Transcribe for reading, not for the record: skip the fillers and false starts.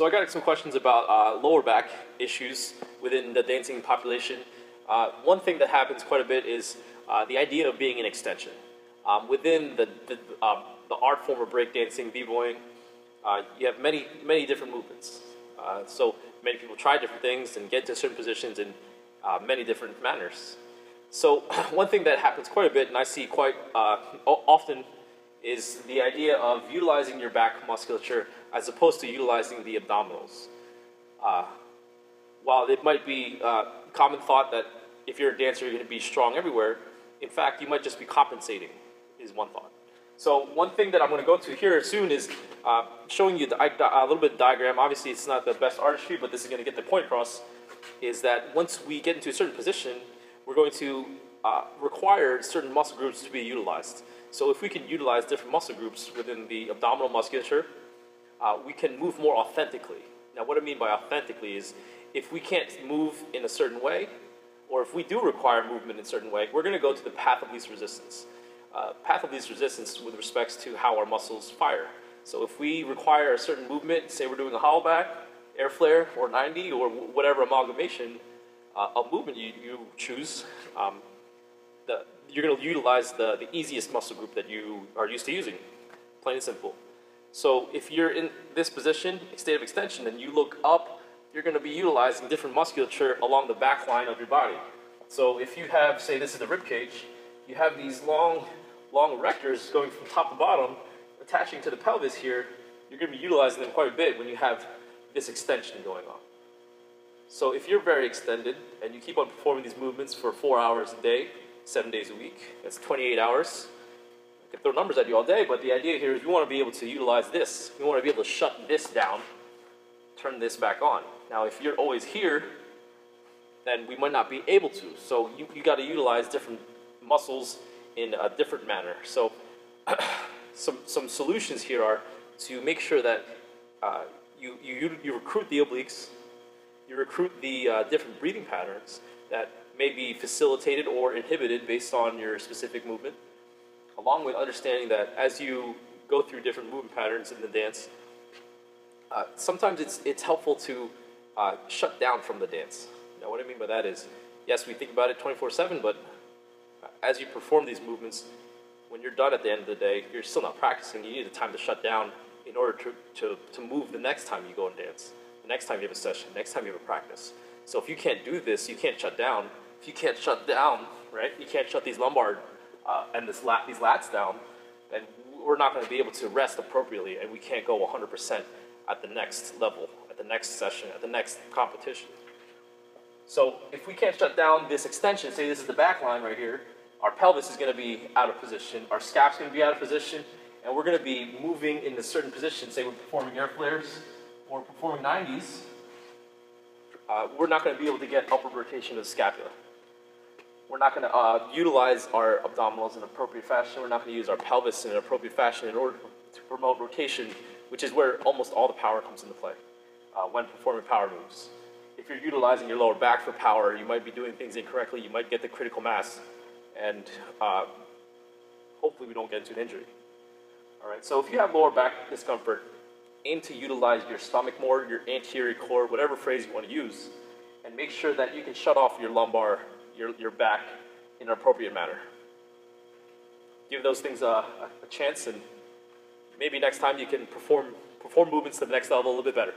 So I got some questions about lower back issues within the dancing population. One thing that happens quite a bit is the idea of being an extension. Within the art form of breakdancing, b-boying, you have many different movements. So many people try different things and get to certain positions in many different manners. So one thing that happens quite a bit, and I see quite often, is the idea of utilizing your back musculature as opposed to utilizing the abdominals. While it might be common thought that if you're a dancer, you're going to be strong everywhere, in fact, you might just be compensating, is one thought. So one thing that I'm going to go to here soon is showing you a little bit of diagram. Obviously, it's not the best artistry, but this is going to get the point across, is that once we get into a certain position, we're going to require certain muscle groups to be utilized. So if we can utilize different muscle groups within the abdominal musculature, we can move more authentically. Now, what I mean by authentically is if we can't move in a certain way, or if we do require movement in a certain way, we're going to go to the path of least resistance. Path of least resistance with respects to how our muscles fire. So if we require a certain movement, say we're doing a hollow back, air flare, or 90, or whatever amalgamation of movement you choose, you're going to utilize the easiest muscle group that you are used to using, plain and simple. So if you're in this position, state of extension, and you look up, you're going to be utilizing different musculature along the back line of your body. So if you have, say this is the rib cage, you have these long erectors going from top to bottom, attaching to the pelvis here, you're going to be utilizing them quite a bit when you have this extension going on. So if you're very extended, and you keep on performing these movements for 4 hours a day, 7 days a week, that's 28 hours. I can throw numbers at you all day, but the idea here is we want to be able to utilize this. We want to be able to shut this down, turn this back on. Now, if you're always here, then we might not be able to. So you got to utilize different muscles in a different manner. So some solutions here are to make sure that you recruit the obliques, you recruit the different breathing patterns that may be facilitated or inhibited based on your specific movement, along with understanding that as you go through different movement patterns in the dance, sometimes it's helpful to shut down from the dance. Now, what I mean by that is, yes, we think about it 24/7, but as you perform these movements, when you're done at the end of the day, you're still not practicing. You need the time to shut down in order to move the next time you go and dance, the next time you have a session, the next time you have a practice. So if you can't do this, you can't shut down. If you can't shut down, right, you can't shut these lumbar and these lats down, then we're not going to be able to rest appropriately, and we can't go 100% at the next level, at the next session, at the next competition. So if we can't shut down this extension, say this is the back line right here, our pelvis is going to be out of position, our scap's going to be out of position, and we're going to be moving in a certain position. Say we're performing air flares or performing 90s, we're not going to be able to get upward rotation of the scapula. We're not going to utilize our abdominals in an appropriate fashion. We're not going to use our pelvis in an appropriate fashion in order to promote rotation, which is where almost all the power comes into play when performing power moves. If you're utilizing your lower back for power, you might be doing things incorrectly. You might get the critical mass, and hopefully we don't get into an injury. All right, so if you have lower back discomfort, aim to utilize your stomach more, your anterior core, whatever phrase you want to use, and make sure that you can shut off your lumbar, your back in an appropriate manner. Give those things a chance, and maybe next time you can perform movements to the next level a little bit better.